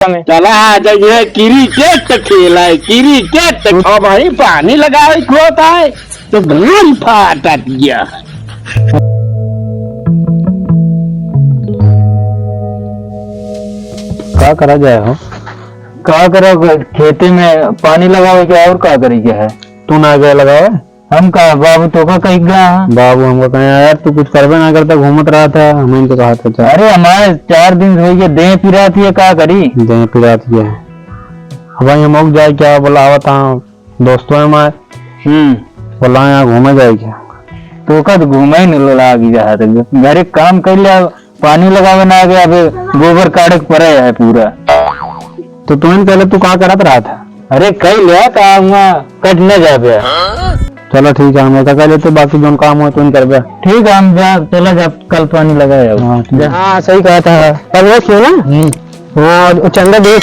में चला आ जाइए क्रिकेट खेला है क्रिकेट। और भाई पानी लगाए होता है तो गाड़ी फाट गया। क्या करा जाए हो? क्या करो खेती में पानी लगाओ क्या और क्या करी क्या है? तू ना गया लगाओ? हम कहा बाबू तो का कहीं गया है? बाबू हमको कहे यार तू कुछ करबे ना करता, घूमत रहा था, हमें तो कहा था। अरे हमारे 4 दिन हो गए, देह पिराती है, क्या करी? देह पिराती है भाई, हम लोग जाए क्या बोला आवत दोस्तों है हमारे। बोला यहाँ घूमे जाए क्या? तो कद घूमे ही नहीं लगी जा घर काम कर लिया, पानी लगावे ना गया, अभी गोबर काटे पड़े है पूरा। तो तुम्हें पहले तू कहा करत रहा था? अरे कई लिया काम कट न जा। चलो ठीक है, हम ऐसा कर लेते, बाकी जो काम हो तुम कर। ठीक है हम जा, चला जा कल पानी लगाए। हाँ सही कहा था, पर वो क्यों ना। हाँ चंदा देख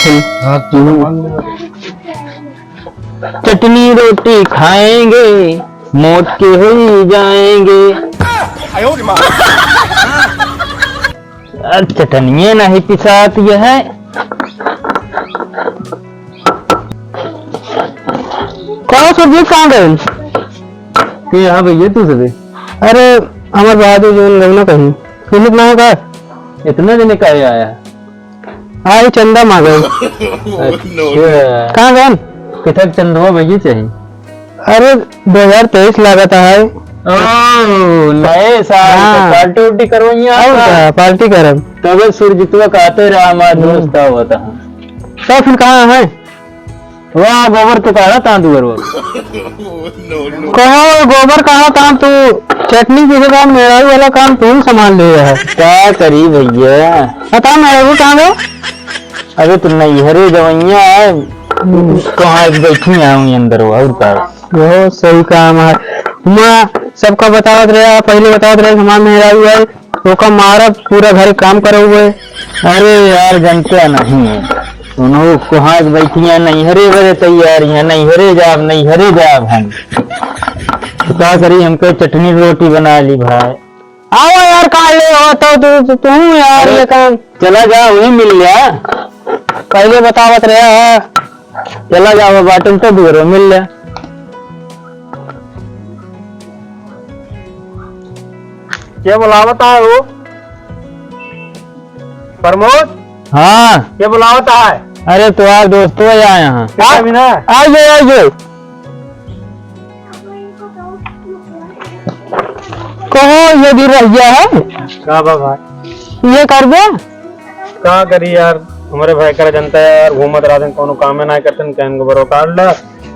चटनी रोटी खाएंगे मोट के हो जाएंगे। चटनिया नहीं पिसाती है। कौन सब्जी कहाँ गए? हाँ भैया तू सभी। अरे हमारे बहादुर जो लगना कहीं फिर ना का इतना दिन का आया। हाँ चंदा मांगे। कहाँ गए? कितक चंदवा भैया चाहिए? अरे 2023 लागत है। नए साल पार्टी उल्टी करो पार्टी करब तब सूर्यजितवा कहते रहा हमारा दोस्त हुआ था। तो फिर कहाँ है? वाह गोबर तो कहा था तू कहो गोबर कहा काम तू चटनी पीछे काम मेरा वाला काम तू संभाल ले है। क्या करी भैया बता मेरा वो काम है। अरे तुम नहीं हरे जवैया है कहाँ बैठी आऊँ अंदर और का वो सही काम है। मैं सबका बतावत रहा, पहले बतावत रहे हमारा मेरा हुआ है तो का मारा पूरा घर काम करे हुए। अरे यार जनता नहीं है सुनो कहाँ बैठिया नहीं हरे बड़े तैयारियां नहीं हरे जाब हम क्या करी, हमको चटनी रोटी बना ली भाई। आओ यार कहा ले हो तो तू यार ये काम चला जाओ वही मिल गया, पहले बतावत रहा चला जाओ बाटन तो दूर मिल गया। क्या बुलावता है वो प्रमोद? हाँ क्या बुलावता है? अरे तो आप दोस्तों आए यहाँ आइए कहो ये भी रह गया है का भाई ये कर दे क्या करी यार। हमारे भाई कर जनता है यार घूमत रहा कोनो काम ना करते कैन गोबरो काट ला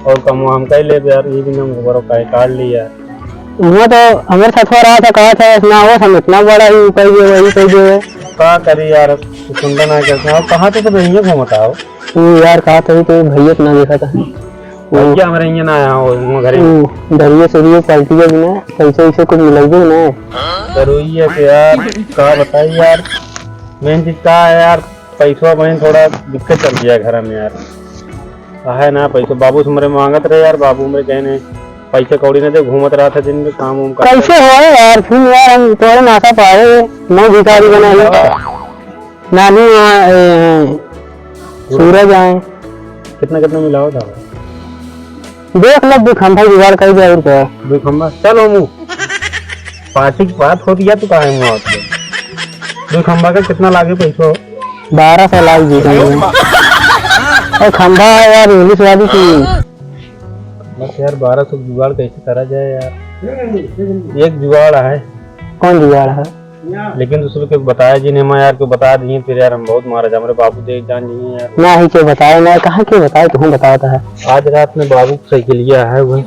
और कम हम कह ले यार ये भी हम गोबरो काट ली यार। वो तो हमारे साथ हो रहा था, कहा था इतना हो हम इतना बड़ा ही वही क्या करी यार सुंदर ना करते और कहाँ तो भैया घूमता हो तू यार कहा था तो भैया ना देखा था भैया हमारे यहाँ ना आया हो घर धरिए से पलटी है बिना पैसे वैसे कुछ मिलेगी ना जरूरी है कि यार कहा बताइए यार मेन चीज का है यार पैसा बहन थोड़ा दिक्कत चल गया घर में यार है ना पैसा बाबू से मेरे मांगत रहे यार बाबू मेरे कहने पैसे कौड़ी नहीं थे घूमत रहा था दिन में काम उम कैसे हो यार फिर यार हम थोड़ा नासा पाए मैं भिखारी बना लिया नानी सूरज आए कितना मिला होता देख लो दुखंभा जुगाड़ कर दिया और क्या दुखंभा चलो मुँह पार्टी की बात होती है तो कहा है दुखंभा का कितना लागे पैसा? 1200 लाख जी और खंभा यार इंग्लिश वाली थी बस यार 1200 जुगाड़ कैसे करा जाए यार। एक जुगाड़ है। कौन जुगाड़ है? लेकिन दूसरे को बताया जी ने मैं यार को बता दिए फिर यार हम बहुत मारा जा हमारे बाबू देख जान जी यार ना ही के बताया ना कहाँ के बताए तुम बताता है। आज रात में बाबू साइकिल लिया है वो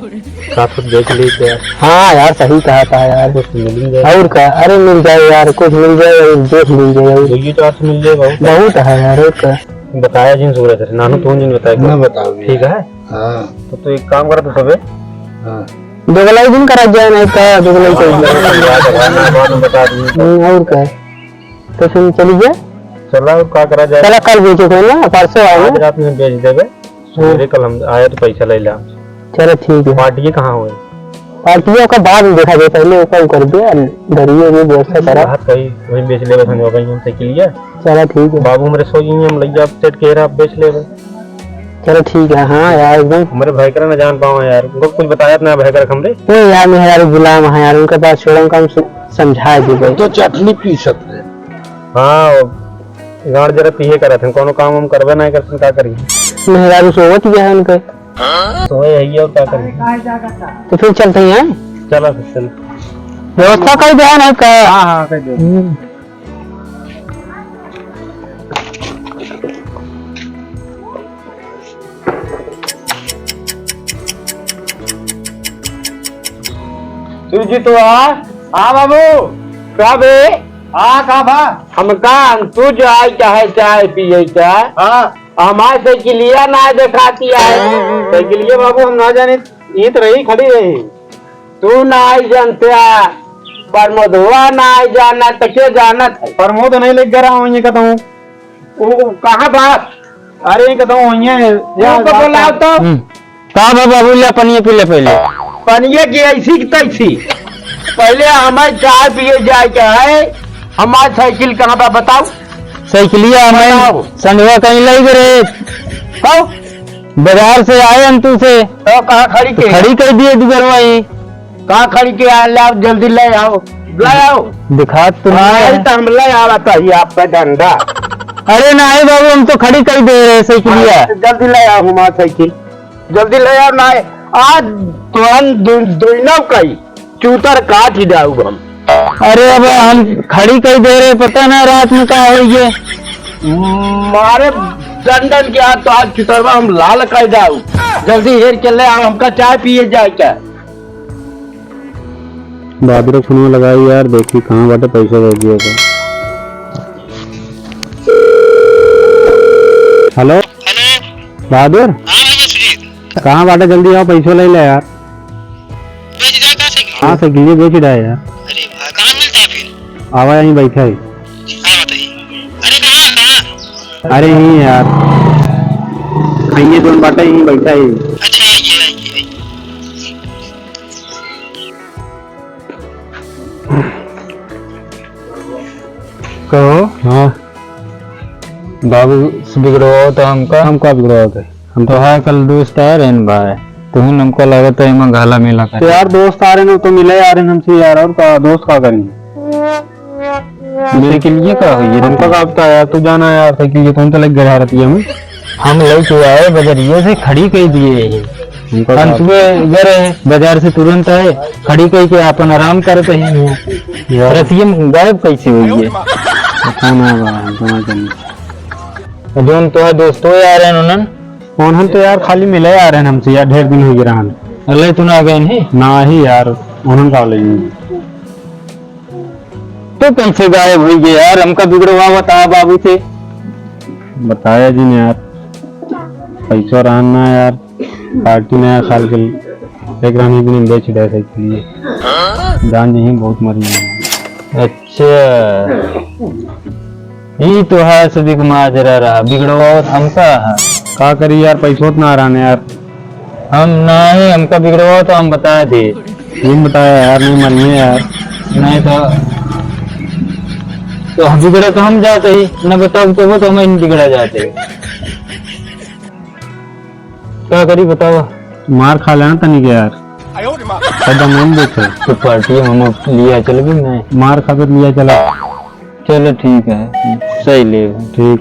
साथ देख लीजिए। हाँ यार सही कहा था यार कुछ मिल जाए और क्या। अरे मिल जाए यार कुछ मिल जाए देख मिल जाए ये तो मिल जाए बहुत है यार का बताया जिन सूरज नानू तो जिन बताया बताओ ठीक है। हाँ तो एक काम करा तो सबे दोगलाई दिन करा जाए नहीं का दोगलाई बता दी और क्या तो फिर चलिए चला और क्या करा जाए। चला कल बेचे कोई ना परसों आए आज रात में बेच देवे सवेरे कल हम आए तो पैसा ले लिया। चलो ठीक है। पार्टी कहाँ हुए? पार्टियों का बाद में देखा जाए, पहले ऊपर कर दिया घरियों में व्यवस्था करा कहीं वही बेच ले समझो कहीं हम साइकिल लिया। चलो ठीक है, बाबू मेरे सो गई हम लैया सेट कह रहा बेच ले। चलो ठीक है। हाँ यार एकदम हमारे भाई करा ना जान पाओ यार, उनको कुछ बताया ना भाई करा हमरे। तो यार मैं यार गुलाम है यार, उनके पास छोड़ा काम समझा दी भाई। तो चटनी पी सकते हैं। हाँ गाड़ जरा पिए करा थे, कोनो काम हम करवे ना कर क्या करिए। मैं यार सोवत गया है उनके, तो यही है और क्या करिए। तो फिर चलते हैं। चलो फिर चल। व्यवस्था कर दिया नहीं का। हाँ हाँ कर दो। जी तो आ बाबू क्या बे का भा हमका तू जो आई चाहे चाय पिए चाय। हाँ हमारे साइकिलिया ना दिखाती है। साइकिलिया बाबू हम ना जाने ये तो रही खड़ी रही। तू ना आई जानते प्रमोदवा ना आई जाना तो क्या जाना था। प्रमोद नहीं लेकर रहा हूँ ये कहता हूँ। वो कहाँ बात अरे ये कहता हूँ ये बोलाओ तो का बाबू ले पनिया पी ले पहले। पनिया की ऐसी की तैसी। पहले हमें चाय पिए जाए क्या है। हमारी साइकिल कहाँ पर बताओ। साइकिलिया हमें संडवा कहीं लग रहे बाजार से आए अंतु से। तो कहाँ खड़ी के खड़ी कर दिए दुगरवाई। कहाँ खड़ी के आओ जल्दी ले आओ ले आओ। दिखा तो हम ले आ बताइए आपका धंधा। अरे नहीं बाबू हम तो खड़ी कर दे रहे साइकिलिया। जल्दी ले आओ हमारी साइकिल जल्दी ले आओ ना। आज तुरंत दुइनव कई चूतर काट ही जाऊँ हम। अरे अब हम खड़ी कर दे रहे, पता ना रात में क्या हो ये। मारे दंडन के हाथ तो आज चुतरवा हम लाल कर जाऊ। जल्दी हेर के ले आओ हमका चाय पिए जाए क्या। बहादुर फोन लगाई यार, देखी कहाँ बाटे पैसा दे दिया था। हेलो बहादुर कहाँ बाटे, जल्दी आओ पैसा ले ले यार। हाँ साइकिल बेच रहा है यार। अरे वाह, कहाँ मिलता है फिर? आवा यहीं बैठा है। हाँ बताइए। अरे कहाँ? अरे यहीं यार आइए दोनों बाटा यहीं बैठा है। अच्छा आइए। कहो। हाँ बाबू बिगड़ो तो हमका बिगड़ा थे। हम तो है कल दोस्त आ रहे हैं भाई, तुम हमको लगता है मैं घाला मेला कर। तो यार दोस्त आ रहे हैं तो मिले आ रहे हैं हमसे यार, और का दोस्त का करेंगे। साइकिल ये का हुई हमका का पता यार, तू जाना यार साइकिल कौन सा लग गया रहती है हम लेके आए बजरिए से खड़ी कर दिए। हम सुबह गए बाजार से तुरंत आए, खड़ी कर के अपन आराम करते हैं। रसियम गायब कैसे हुई है जोन तो है दोस्तों आ रहे हैं उन्होंने। कौन हम तो यार खाली मिले आ रहे हैं हमसे यार, ढेर दिन हो गया रहन। अल्लाह तू ना गए नहीं ना ही यार उन्होंने का ले तो कैसे गायब हुई है यार, हमका बिगड़वा बता बाबू से। बताया जी ने यार, पैसा रहना यार पार्टी नया साल के एक रानी भी नहीं बेच रहे साइकिल लिए जान जी बहुत मरी है। अच्छा ये तो है सभी माजरा रहा बिगड़वा हमका है। का करी यार पैसा ना आ रहा यार। हम नहीं हमका बिगड़वा तो हम बता दे। नहीं बताया यार, नहीं मरिए यार। नहीं तो हम बिगड़ा तो हम जाते ही न बताओ तो वो तो हम नहीं बिगड़ा जाते। क्या करी बताओ। मार खा लेना तनी के यार, कदम नहीं देखे तो पार्टी हम लिया चल भी नहीं। मार खा कर लिया चला। चलो ठीक है सही ले ठीक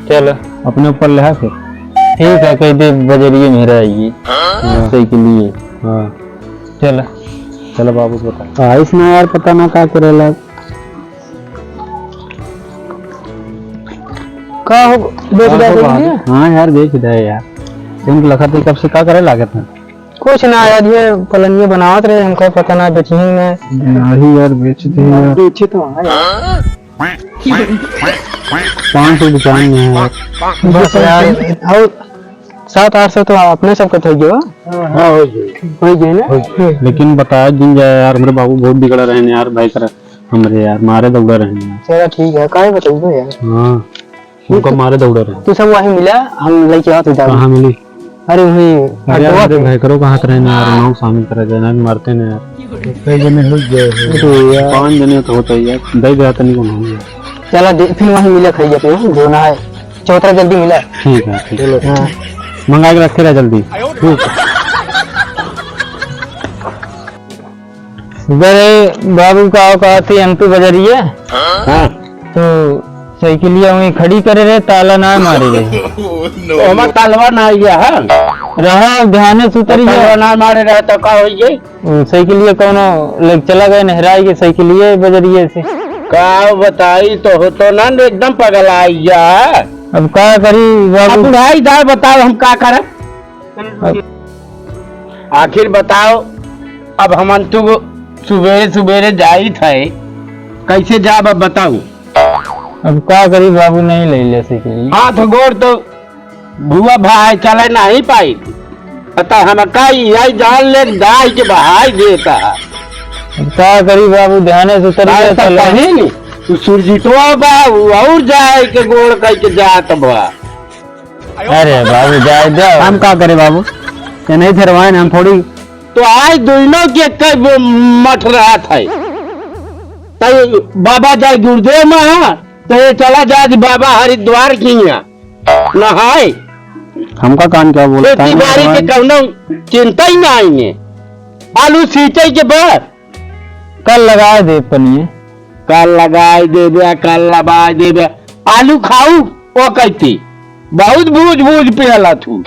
चलो अपने ऊपर ले फिर। ठीक है कह दे बजरिए मेरा आइए सही के लिए। हाँ चलो चलो बाबू बता इसमें यार पता ना क्या करेला का हो बेच रहा। हाँ यार बेच रहे यार, तुम लखा थे कब से क्या करे लागत है। कुछ ना यार ये पलनिया बनावत रहे, हमको पता ना बेची नहीं यार बेचते हैं यार। बेचे तो 500 दुकान में है बस यार। और 700-800 तो अपने सब का थोड़ी हो। हाँ हो गए ना। लेकिन बताया दिन जाए यार, मेरे बाबू बहुत बिगड़ा रहे हैं यार भाई कर हमरे यार मारे दौड़ा रहे हैं। चलो ठीक है काय बताइए यार। हाँ उनको मारे दौड़ा रहे। तू सब वहीं मिला हम लेके आओ तो कहाँ मिली अरे वही अरे यार भाई करो कहाँ करे ना यार नाव शामिल करा जाए ना मारते ना यार कई जने हो गए 5 जने तो होता ही यार दे जाता नहीं कौन होंगे चला फिर वहीं मिला खाइए पे जो ना है चौथा जल्दी मिला ठीक है ठीक है मंगा के रखे रहा जल्दी बड़े बाबू का औकात एमपी बजरिए तो साइकिलिया वहीं खड़ी करे रहे ताला ना मारे रहे तो हमार तालवा ना आइया है रहा ध्यान से उतरी तालवा ना मारे रहे तो का होई गई साइकिलिया कोनो लग चला गए नहराई के साइकिलिया बजरिए से का बताई तो हो तो ना एकदम पगल आइया अब क्या करी बाबू अब भाई दाल बताओ हम का करें आखिर बताओ अब हम तू सुबेरे सुबेरे जाई थे कैसे जाब अब बताओ अब क्या करी बाबू नहीं ले ले साइकिलिया हाथ गोड़ तो भुआ भाई चले नहीं पाई पता हम कई आई जान ले दाई के बहाई देता अब क्या करी बाबू ध्यान से उतर गया चला नहीं तू सुरजीतवा बाबू और जाए के गोड़ कह के जात बा अरे बाबू जाए दो हम क्या करे बाबू ये नहीं थरवाए ना हम थोड़ी तो आज दोनों के कई मठ रहा था तो बाबा जाए गुरुदेव में तो ये चला जाए बाबा हरिद्वार की नहाए हमका कान क्या बोलता खेती बाड़ी के कौनो चिंता ही ना आएंगे आलू सींचे के बाद कल लगा दे पनिए कल लगाए देवे कल लगाए देवे आलू खाऊ वो कहती बहुत बूझ बूझ पियला तू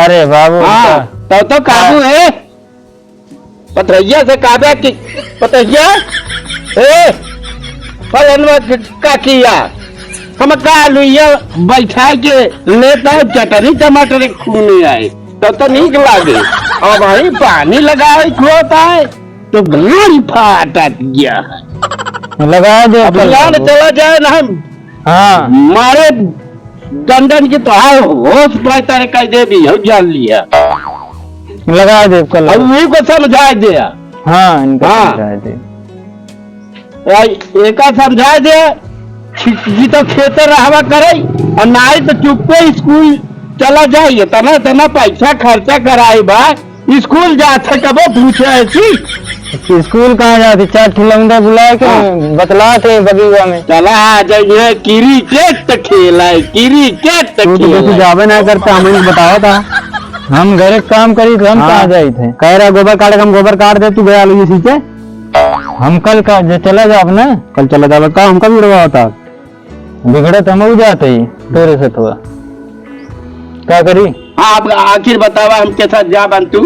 अरे बाबू हाँ तो काबू है पथरैया से काबे की पथरैया ए फलनवा का किया हम का लुइया बैठा के लेता चटनी टमाटर खूने आए तब तो ठीक लागे और वही पानी लगाए खोता है तो गाड़ी फाटा गया है लगा दे अब यार चला जाए ना हम हाँ मारे दंडन की तो हाय होश पाता है कह दे भी जान लिया लगा दे कल अब वही को समझा दिया हाँ इनका हाँ। समझा दे एका समझा दे जी तो खेतर रहवा करे और नहीं तो चुपके स्कूल चला जाइए तना तना पैसा खर्चा कराए बा स्कूल जाते कबो पूछे ऐसी स्कूल कहाँ जाती 4 खिलौना बुला के बतला के बगीवा में चला आ जाइए क्रिकेट खेला है क्रिकेट तू तो खेला जावे ना करता हमें बताया था हम घर काम करी तो हम हाँ। कहाँ जाए थे कह रहा गोबर काटे हम गोबर काट दे तू गया लगी सींचे हम कल का चला जाओ ना कल चला जावे का हमका भी उड़वा होता बिगड़े तो हम जाते ही तेरे से थोड़ा क्या करी हाँ अब आखिर बतावा हम के साथ जा बन तू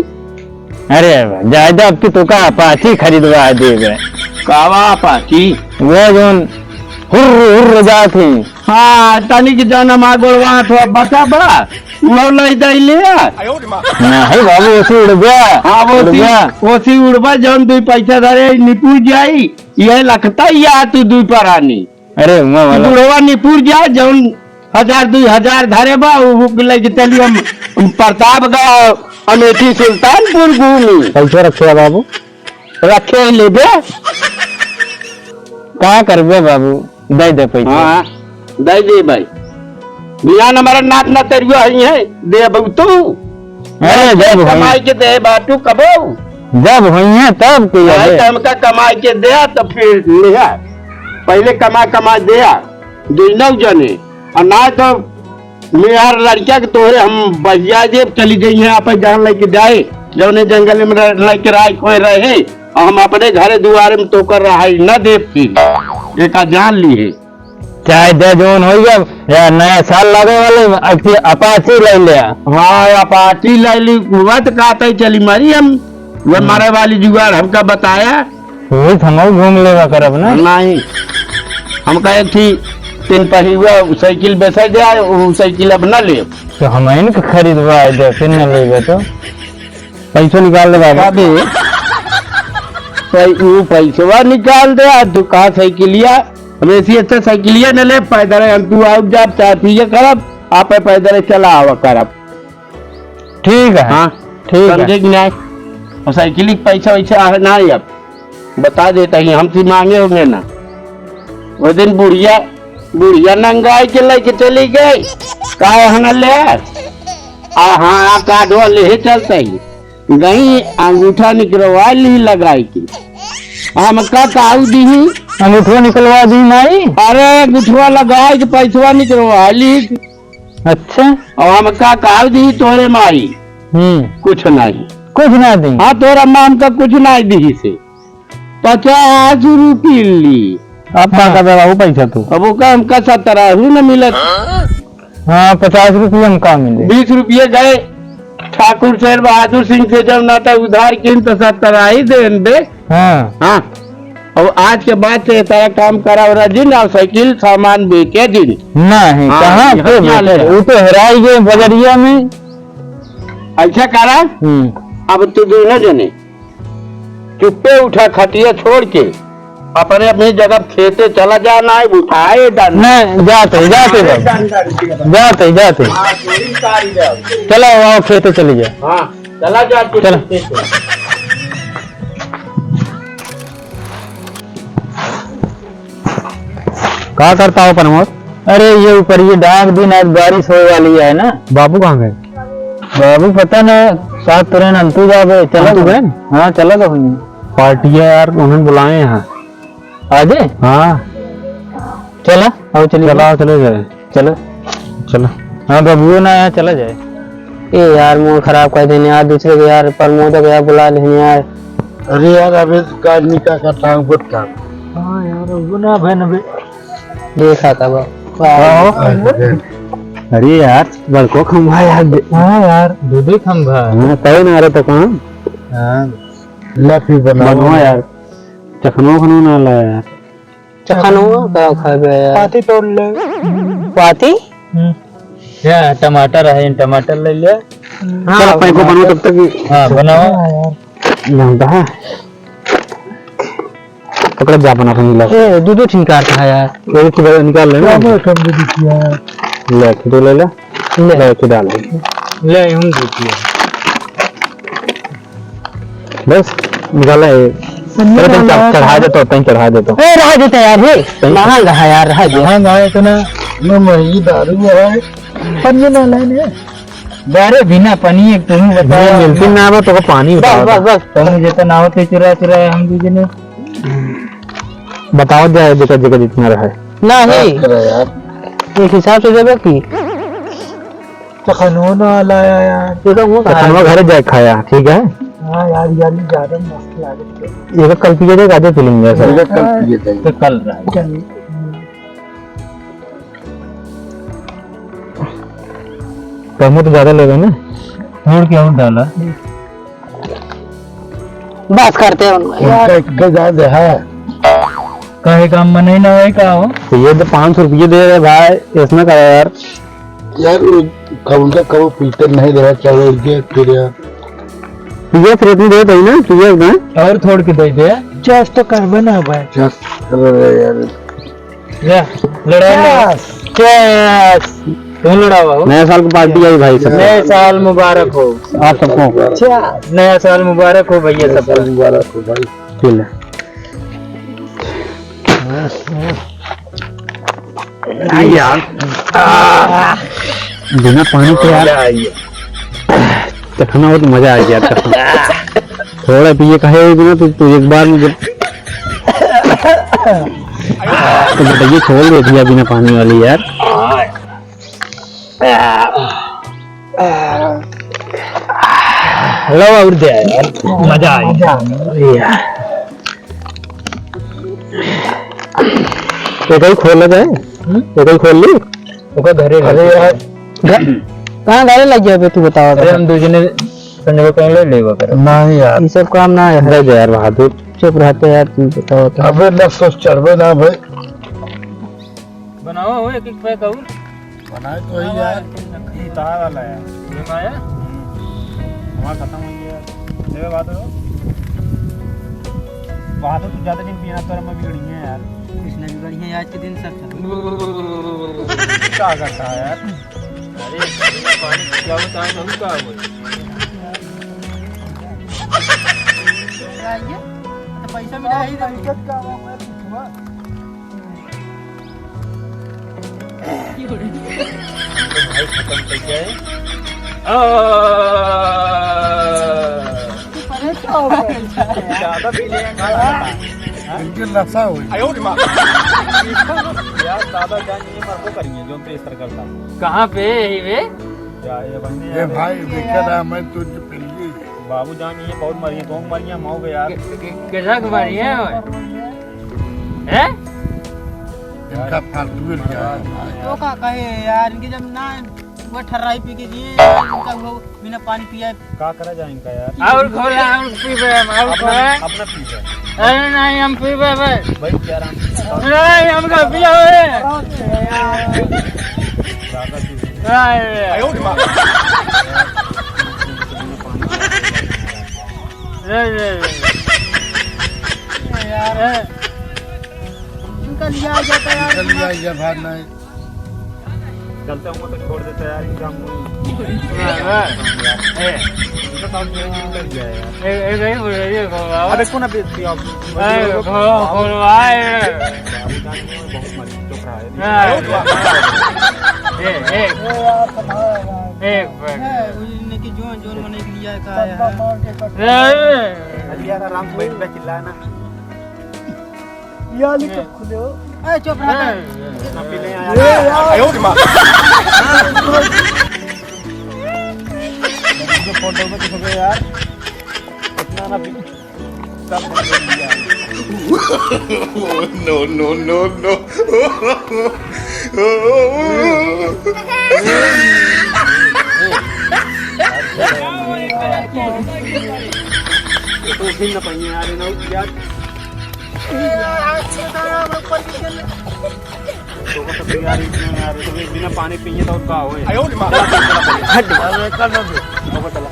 अरे जायदा अब की तो का अपाची खरीदवा देवे कावा पाची वो जोन हुर्र जाती हाँ तनी की जाना मार गोलवा तो बचा बड़ा वो ले दई ले नहीं बाबू उसी उड़ गया हाँ उड़ गया वो सी उड़वा जौन 2 पैसा धरे निपुर जाई ये लगता या तू 2 परानी अरे वाला बुढ़वा निपुर जाए जौन 1000-2000 धरे बा वो लेके चली हम प्रतापगढ़ अमेठी सुल्तानपुर घूमी पैसा रखे बाबू रखे लेबे क्या करबे बाबू दे दे पैसा हाँ दे दे भाई बिहान हमारा नाक ना तेरियो है दे बहु तू अरे जब कमाई के दे बाटू कबो जब हुई है तब किया नहीं है। तो हमका कमाई के दे तो फिर लिया पहले कमा दे दोनों जने और ना तो मेहर लड़किया के तोहरे हम बजिया जेब चली गई है आप जहाँ लेके जाए जौने जंगल में लेके राय खोए रहे और हम अपने घरे दुआरे में तो कर रहा है न दे फिर एक जान ली है चाहे दे जोन हो गया या नया साल लगे वाले अपाची ले लिया हाँ अपाची ले ली वत कहते चली मरी हम वो मारे वाली जुगाड़ हमका बताया वही हम घूम लेवा करब ना नहीं हम कहे थी 3 पहिया साइकिल बेचा जाए वो साइकिल अब न ले तो हम इनके खरीदवा दे फिर न लेबे तो पैसा निकाल दे बाबा अबे वो पैसवा निकाल दे तू कहा साइकिलिया वैसी अच्छा साइकिलिया न ले पैदल तू आओ जाब चाहती है करब आप पैदल चला आवा करब ठीक है हाँ ठीक है समझे कि नहीं और साइकिल पैसा वैसा है ना अब बता देता ही हमसे मांगे होंगे ना वो दिन बुढ़िया नंगाई के लेके चली गई कहा ले हाँ कार्डवा ले चलते गई अंगूठा निकलवा ली लगाई की हम का काऊ दी अंगूठा निकलवा दी माई। अरे अंगूठवा लगाई के पैसवा निकलवा ली। अच्छा और हम का काऊ दी तोरे माई कुछ नहीं कुछ ना दी। हाँ तोरा माम का कुछ नहीं दी से 50 रुपये ली। अब क्या कर रहा हूँ पैसा तू? अब वो का हमका 70 न मिलत। हाँ 50 रुपये हम कहाँ मिले? 20 रुपये गए ठाकुर शेर बहादुर सिंह से जब नाता उधार किन तो 70 ही दे। हाँ और आज के बाद से सारा काम करा हो रहा जिन और साइकिल सामान बेचे दिन नहीं। कहाँ पे वो तो हराई गए बजरिया में। अच्छा करा अब तू दोनों जने चुप्पे उठा खटिया छोड़ के अपने अपनी जगह खेते चला जाना है उठाए नहीं जाते जाते जाते जाते चलो आओ खेते चले जाए। हाँ चला जा चलो क्या करता हो प्रमोद? अरे ये ऊपर ये डाक दिन आज बारिश होने वाली है ना। बाबू कहाँ गए? बाबू पता नहीं साथ तुरंत अंतु जा गए। चलो तो बहन। हाँ चलो तो पार्टी है यार उन्होंने बुलाए हैं आज। हाँ चला आओ चलिए चला चले जाए। चलो चलो हाँ बाबू ना यार चला जाए। ए यार मुँह खराब कर देने यार दूसरे को यार प्रमोद को यार बुला लेने यार। अरे यार अबे काटने का टांग बहुत काम। हाँ यार वो ना बहन अबे देखा था अरे यार बड़को खंभा यार। हाँ यार दूधे खंभा तय ना रहे तो कहाँ लफी बनवा यार चखनो खनो ना ला यार। चखनो क्या खा गया यार? पाती तोड़ ले पाती। क्या टमाटर है टमाटर ले लिया। हाँ अपने को बनाओ तब तक। हाँ बनाओ यार है पकड़ जा बना मिला। ए दूध ठीक आता है यार। एक की निकाल ले ना कम दूध किया ले के ले ले के डाल दे ले हम दूध बस निकाला है। चढ़ा दे तो तन चढ़ा दे तो ए रहा देता यार हे कहां रहा यार रहा दे। हां गाय तो ना मही दारू है पन्नी ना लेने बारे बिना पानी एक तुम बताओ मिलती ना हो तो पानी बताओ बस बस तुम जैसा ना होते चुरा चुरा हम दूजे ने बताओ जाए जगह जगह जितना रहा ना नहीं यार एक हिसाब से जगह की चखनो ना लाया यार तो चखनो घर जाए खाया ठीक है। हाँ यार यार ज्यादा मस्त लागत है। ये कल पिए थे गाजर फीलिंग है सर कल पिए थे तो कल रहा है कम तो ज्यादा ले गए ना छोड़ के और डाला बस करते हैं यार ज्यादा है काहे काम में नहीं ना है का हो तो ये तो 500 रुपये दे रहे भाई इसमें का यार उनका कब पीटर नहीं दे रहा चलो फिर यार तुझे फिर इतनी दे दई ना तुझे ना और थोड़ के दे दे जस्ट तो कर बना भाई जस्ट यार या लड़ा चेस तुम लड़ावा हो। नया साल की पार्टी आई भाई सब। नया साल मुबारक हो आप सबको। अच्छा नया साल मुबारक हो भैया सबको मुबारक हो भाई। ठीक है यार बिना पानी के यार चखना हो तो मजा आ गया थोड़ा पिए कहे बिना तो एक बार मुझे तो बताइए छोड़ दे दिया बिना पानी वाली यार। लो और दे यार मजा आया तो कहीं खोल लगा है तो कहीं खोल ली तो घरे घरे यार कहाँ गाड़ी लग गया तू बताओ। अरे हम दूसरे ने संजय को कहीं ले लेगा कर ना यार ये सब काम ना है यार बहादुर चुप रहते यार तुम बताओ तो। अबे न सोच चढ़वे ना भाई बनाओ हो एक पैक और बनाए तो ही यार तार वाला है ये माया हमारा खत्म हो गया ले बात हो बात तो ज्यादा दिन पीना तो हम बिगड़ी है यार कृष्णा की गड़ी है आज के दिन सब क्या करता है यार। अरे पानी क्या होता है हम क्या हो तो पैसा मिला ही दिक्कत का मैं पूछूंगा भाई खत्म कर गया है ज्यादा पी लेंगे इनके नशा हो यार दादा जान ये मरको करेंगे जो तो इस तरह करता कहाँ पे यही वे ये भाई देखा था मैं तुझे पिल्ली बाबू जान ये बहुत मरी तो मरिया माओ गया यार कैसा कुमारी है हैं इनका फालतू मिल गया तो का कहे यार इनके जब ना वो ठर्राई पी के जिए इनका वो बिना पानी पिया का करा जाए इनका यार और खोला और पी बे और खोला अपना पी है अरे नहीं हम पी बे भाई क्या राम नहीं हम का पिया हुए दादा पी आयो यार इनका लिया जाता यार चल लिया ये भाग नहीं चलते हूँ तो छोड़ देते यार इनका मुंह इनका काम कर गया यार एक ही बोल रही है खोला अरे कौन अभी आप खोलवाए बहुत मरी चुप रहा है एक इनकी जोन जोन होने के लिए कहा यार आराम से बैठ चिल्लाया ना यार लिखो खुले हो ए चुप रहा ना पी ले यार आयो रे मां जो फोटो में दिख गया यार इतना ना पी सब बंद कर दिया no. तो भी ना पाएंगे यार ना यार तो का सब यार इतना यार तो बिना पानी पिए तो का होए आयो रे मां हट कर दो चला